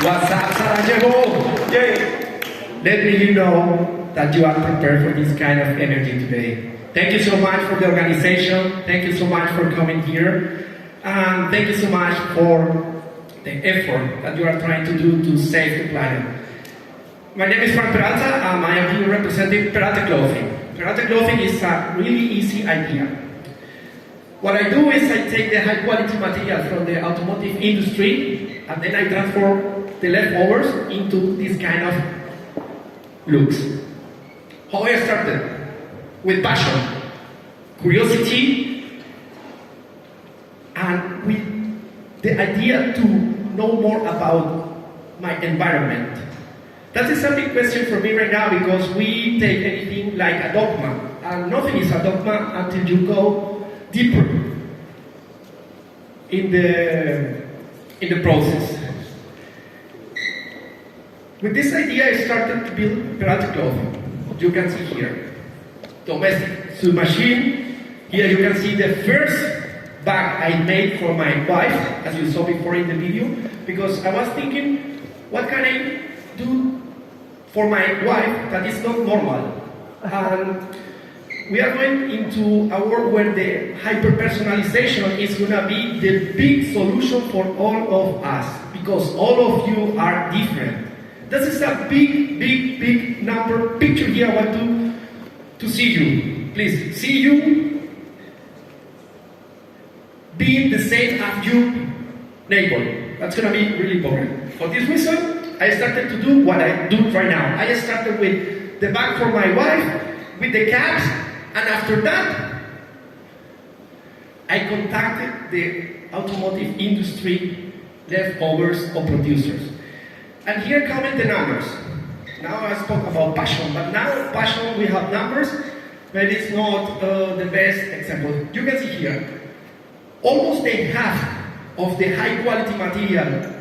What's up, Sarajevo? Yay! Let me know that you are prepared for this kind of energy today. Thank you so much for the organization. Thank you so much for coming here. And thank you so much for the effort that you are trying to do to save the planet. My name is Peralta, and I am here representing Peralta Clothing. Peralta Clothing is a really easy idea. What I do is I take the high quality material from the automotive industry and then I transform the leftovers into this kind of looks. How I started? With passion, curiosity, and with the idea to know more about my environment. That is a big question for me right now because we take anything like a dogma, and nothing is a dogma until you go deeper in the process. With this idea, I started to build Peralta Clothing. You can see here. Domestic sewing machine. Here you can see the first bag I made for my wife, as you saw before in the video, because I was thinking, what can I do for my wife that is not normal? And we are going into a world where the hyper-personalization is going to be the big solution for all of us, because all of you are different. This is a big number picture here. I want to see you. Please, see you being the same as your neighbor. That's going to be really important. For this reason, I started to do what I do right now. I started with the bag for my wife, with the caps, and after that, I contacted the automotive industry leftovers or producers. And here come the numbers. Now I spoke about passion, but now passion we have numbers, but it's not the best example. You can see here, almost half of the high quality material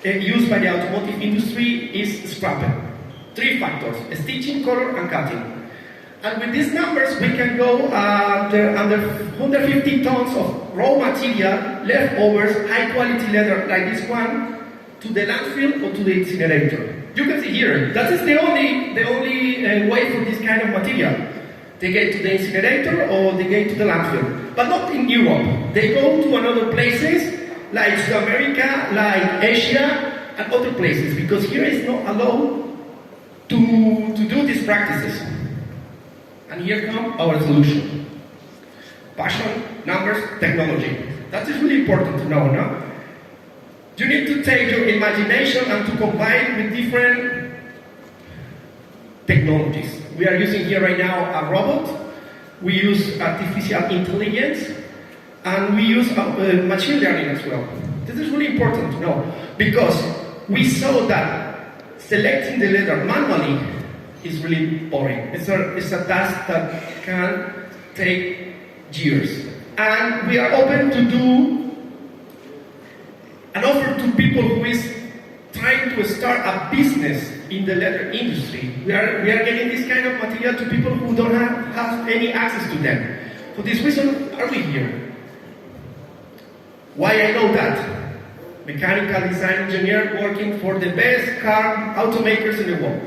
used by the automotive industry is scrapped. 3 factors: stitching, color, and cutting. And with these numbers, we can go under 150 tons of raw material, leftovers, high quality leather like this one, to the landfill or to the incinerator. You can see here, that is the only way for this kind of material. They get to the incinerator or they get to the landfill. But not in Europe. They go to another places, like South America, like Asia, and other places, because here is not allowed to do these practices. And here comes our solution. Passion, numbers, technology. That is really important to know, no? You need to take your imagination and to combine with different technologies. We are using here right now a robot. We use artificial intelligence, and we use machine learning as well. This is really important to know because we saw that selecting the leather manually is really boring. It's a task that can take years. And we are open to do an offer to people who is trying to start a business in the leather industry. We are getting this kind of material to people who don't have any access to them. For this reason, are we here? Why I know that? Mechanical design engineer working for the best car automakers in the world.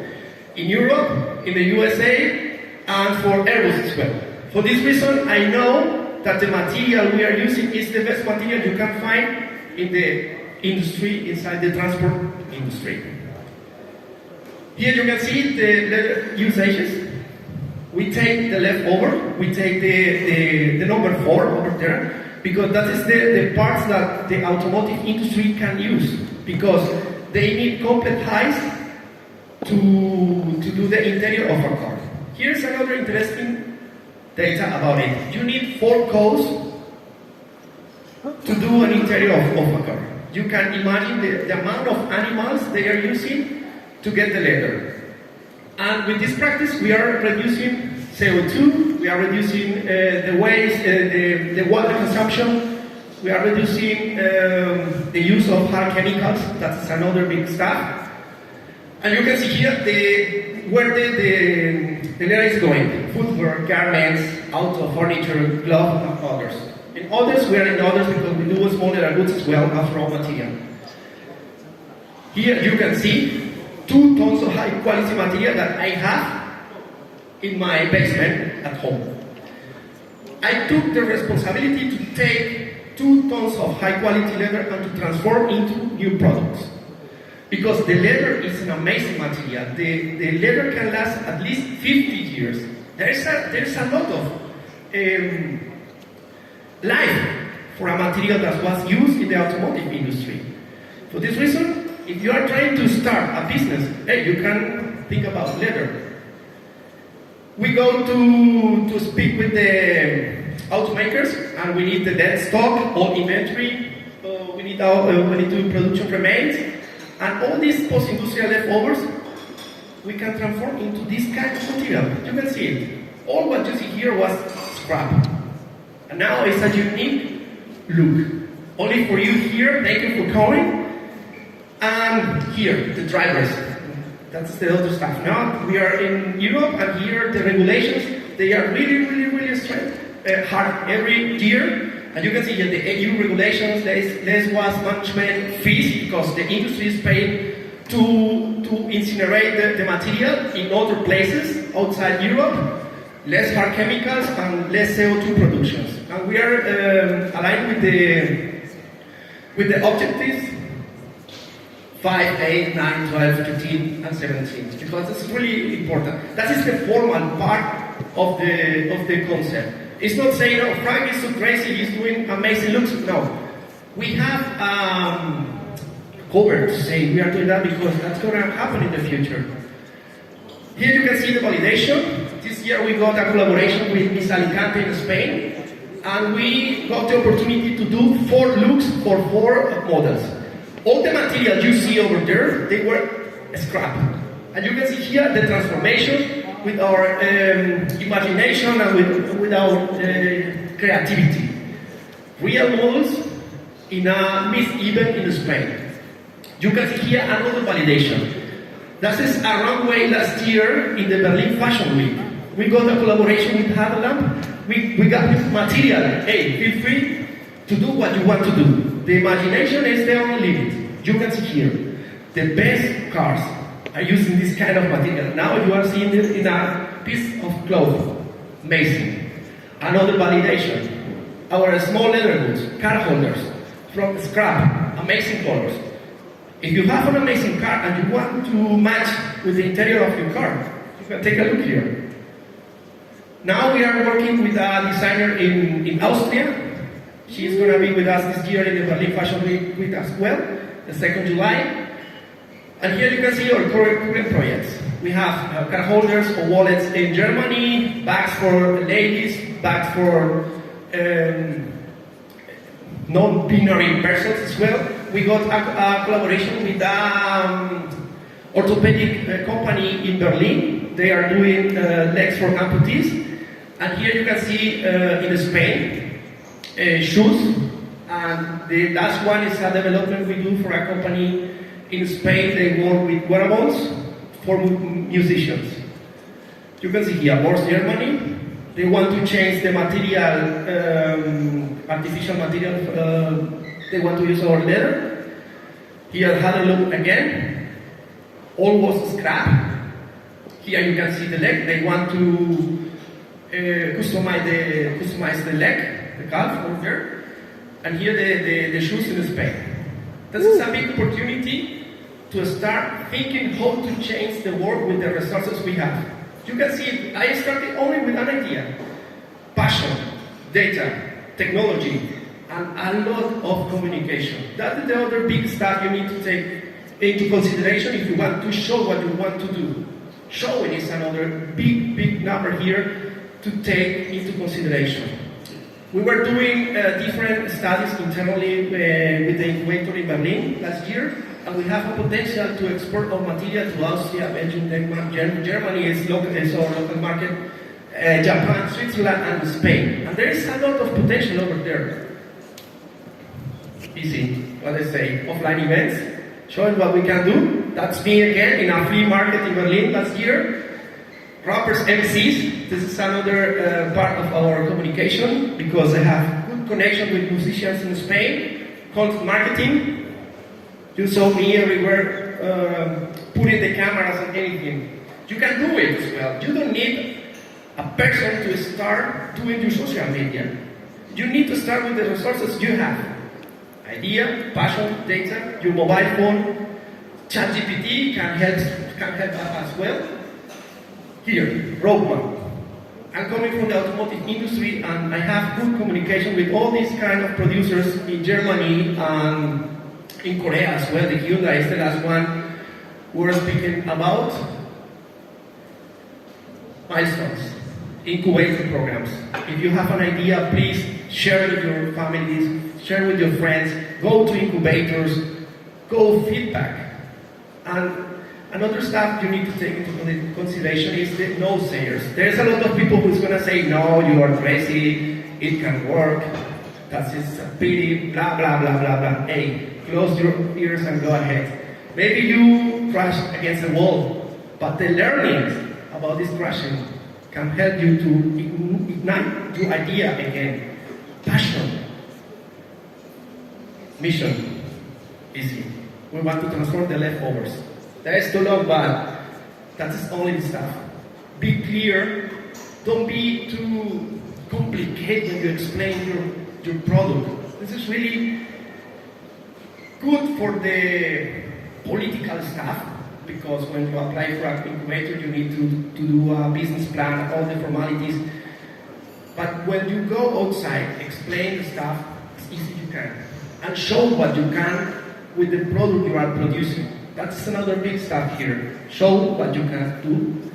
In Europe, in the USA, and for Airbus as well. For this reason, I know that the material we are using is the best material you can find in the industry, inside the transport industry. Here you can see the leather usages. We take the leftover, we take the number 4 over there, because that is the parts that the automotive industry can use, because they need complete hides to do the interior of a car. Here's another interesting data about it. You need 4 coats to do an interior of a car. You can imagine the amount of animals they are using to get the leather. And with this practice, we are reducing CO2, we are reducing the waste, the water consumption, we are reducing the use of hard chemicals. That's another big stuff. And you can see here where the leather is going: footwear, garments, auto, furniture, gloves, and others. In others, we are in others because we do small leather goods as well as raw material. Here you can see 2 tons of high quality material that I have in my basement at home. I took the responsibility to take 2 tons of high quality leather and to transform into new products. Because the leather is an amazing material. The leather can last at least 50 years. There's a lot of life for a material that was used in the automotive industry. For this reason, if you are trying to start a business, hey, you can think about leather. We go to speak with the automakers, and we need the dead stock, all inventory, we need to production remains, and all these post-industrial leftovers, we can transform into this kind of material. You can see it. All what you see here was scrap. And now it's a unique look. Only for you here, thank you for coming. And here, the drivers. That's the other stuff. Now we are in Europe, and here the regulations, they are really strict, hard every year. And you can see here the EU regulations, less waste management fees, because the industry is paying to incinerate the material in other places outside Europe, less hard chemicals and less CO2 productions. And we are aligned with the objectives 5, 8, 9, 12, 13, and 17, because it's really important. That is the formal part of the concept. It's not saying, oh, Frank is so crazy, he's doing amazing looks. No. We have covered to say we are doing that because that's going to happen in the future. Here you can see the validation. This year we got a collaboration with Miss Alicante in Spain, and we got the opportunity to do 4 looks for 4 models. All the material you see over there, they were scrap. And you can see here the transformation with our imagination and with our creativity. Real models in a Miss event in Spain. You can see here another validation. That is a runway last year in the Berlin Fashion Week. We got a collaboration with Hadeland. We got this material. Hey, feel free to do what you want to do. The imagination is the only limit. You can see here, the best cars are using this kind of material. Now you are seeing it in a piece of cloth. Amazing. Another validation. Our small leather goods, car holders, from scrap, amazing colors. If you have an amazing car and you want to match with the interior of your car, you can take a look here. Now we are working with a designer in Austria. She's going to be with us this year in the Berlin Fashion Week with us as well, the 2nd July. And here you can see our current projects. We have car holders or wallets in Germany, bags for ladies, bags for non-binary persons as well. We got a collaboration with an orthopedic company in Berlin. They are doing legs for amputees. And here you can see in Spain, shoes, and the last one is a development we do for a company in Spain. They work with wearables for musicians. You can see here, Bosnia, Germany. They want to change the material, artificial material. They want to use our leather. Here, have a look again. All was scrap. Here you can see the leg. They want to customize the leg. The calf over there, and here the shoes in Spain. This is a big opportunity to start thinking how to change the world with the resources we have. You can see I started only with an idea, passion, data, technology, and a lot of communication. That is the other big stuff you need to take into consideration if you want to show what you want to do. Showing is another big number here to take into consideration. We were doing different studies internally with the incubator in Berlin last year, and we have a potential to export our material to Austria, Belgium, Denmark, Germany is our local market, Japan, Switzerland, and Spain. And there is a lot of potential over there. Easy, what I say, offline events, showing what we can do. That's me again in a flea market in Berlin last year. Rappers, MCs, this is another part of our communication because I have good connection with musicians in Spain. Content marketing, you saw me everywhere putting the cameras and anything. You can do it as well. You don't need a person to start doing your social media. You need to start with the resources you have. Idea, passion, data, your mobile phone. ChatGPT can help as well. Here, roadmap. I'm coming from the automotive industry and I have good communication with all these kind of producers in Germany and in Korea as well. The Hyundai is the last one we're speaking about. Milestones, incubator programs. If you have an idea, please share with your families, share with your friends, go to incubators, go feedback. And another stuff you need to take into consideration is the no-sayers. There's a lot of people who's going to say, no, you are crazy, it can work, that's just a pity, blah, blah, blah, blah, blah. Hey, close your ears and go ahead. Maybe you crash against the wall, but the learnings about this crashing can help you to ignite your idea again. Passion. Mission. Easy. We want to transform the leftovers. That is too long, but that is only the stuff. Be clear. Don't be too complicated when you explain your product. This is really good for the political stuff, because when you apply for an incubator, you need to do a business plan, all the formalities. But when you go outside, explain the stuff as easy as you can, and show what you can with the product you are producing. That's another big stuff here. Show what you can do,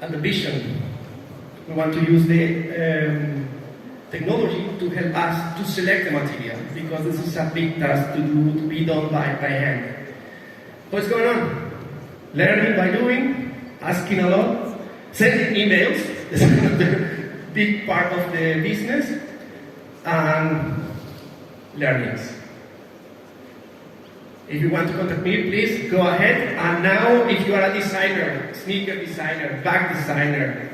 and the vision. We want to use the technology to help us to select the material, because this is a big task to do, to be done by hand. What's going on? Learning by doing, asking a lot, sending emails. This is another big part of the business, and learnings. If you want to contact me, please go ahead. And now, if you are a designer, sneaker designer, bag designer,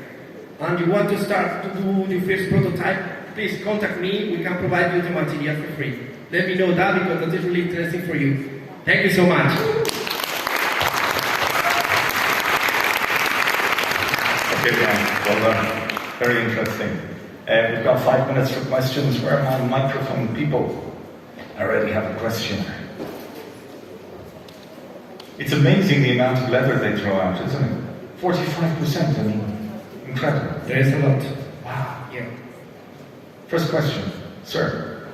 and you want to start to do your first prototype, please contact me. We can provide you the material for free. Let me know that, because that is really interesting for you. Thank you so much. Okay, well done. Very interesting. We've got 5 minutes for questions. Where are my microphone people? I already have a question. It's amazing the amount of leather they throw out, isn't it? 45%, I mean, incredible. There is a lot. Wow. Yeah. First question, sir.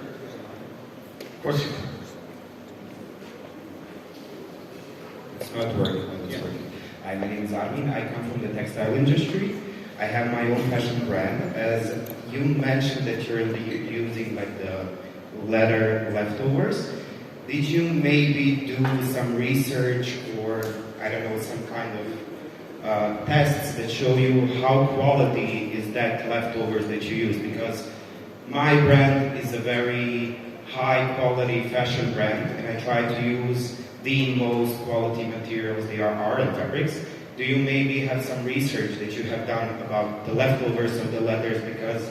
Of course you can. It's not working. Hi, my name is Armin. I come from the textile industry. I have my own fashion brand. As you mentioned that you're using like the leather leftovers, did you maybe do some research or, I don't know, some kind of tests that show you how quality is that leftovers that you use? Because my brand is a very high quality fashion brand, and I try to use the most quality materials, they are art and fabrics. Do you maybe have some research that you have done about the leftovers of the leathers? Because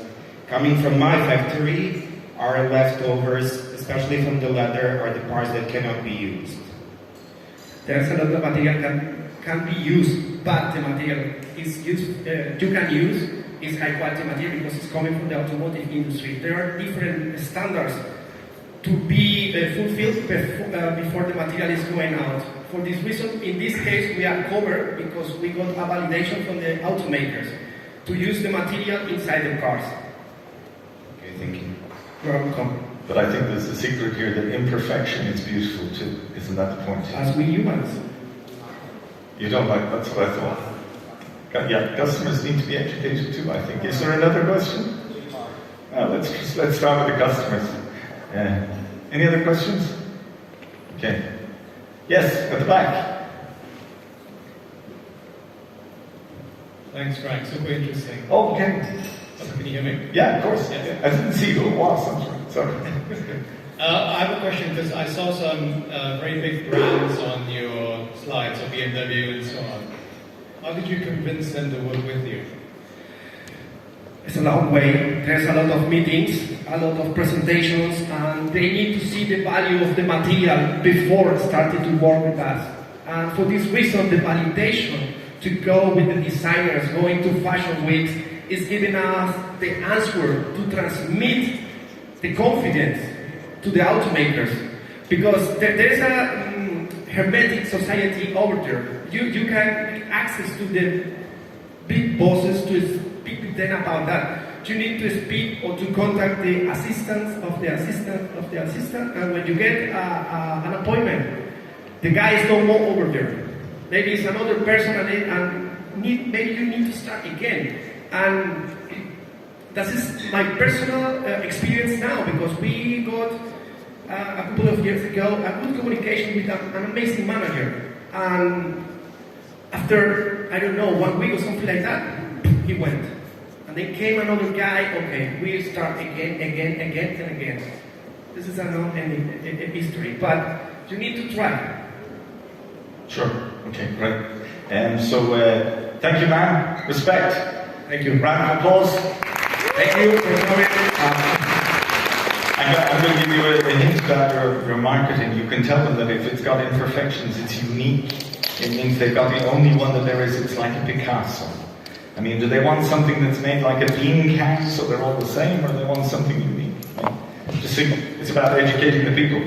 coming from my factory, our leftovers, especially from the leather, are the parts that cannot be used. There's a lot of material that can be used, but the material is used, you can use is high quality material because it's coming from the automotive industry. There are different standards to be fulfilled before the material is going out. For this reason, in this case, we are covered because we got a validation from the automakers to use the material inside the cars. Okay, thank you. You're welcome. But I think there's a secret here that imperfection is beautiful too. Isn't that the point? As we humans. You don't like, that's what I thought. Yeah, customers need to be educated too, I think. Is there another question? Let's start with the customers. Any other questions? Okay. Yes, at the back. Thanks, Frank. Super interesting. Oh, okay. Can you hear me? Yeah, of course. Yes. I didn't see who it was. Sorry. I have a question because I saw some very big brands on your slides, so BMW and so on. How did you convince them to work with you? It's a long way. There's a lot of meetings, a lot of presentations, and they need to see the value of the material before starting to work with us. And for this reason, the validation to go with the designers, going to fashion weeks, is giving us the answer to transmit the confidence to the automakers. Because there's a hermetic society over there. You can get access to the big bosses to speak with them about that. You need to speak or to contact the assistants of the assistant of the assistant, and when you get an appointment, the guy is no more over there. Maybe it's another person, maybe you need to start again. And this is my personal experience now, because we got a couple of years ago a good communication with an amazing manager. And after, I don't know, 1 week or something like that, he went. And then came another guy, okay, we start again, and again. This is not any history, but you need to try. Sure, okay, great. Thank you, man. Respect. Thank you. Round of applause. Thank you for coming. I'm going to give you a hint about your marketing. You can tell them that if it's got imperfections, it's unique. It means they've got the only one that there is. It's like a Picasso. I mean, do they want something that's made like a bean can so they're all the same, or do they want something unique? Just think, it's about educating the people.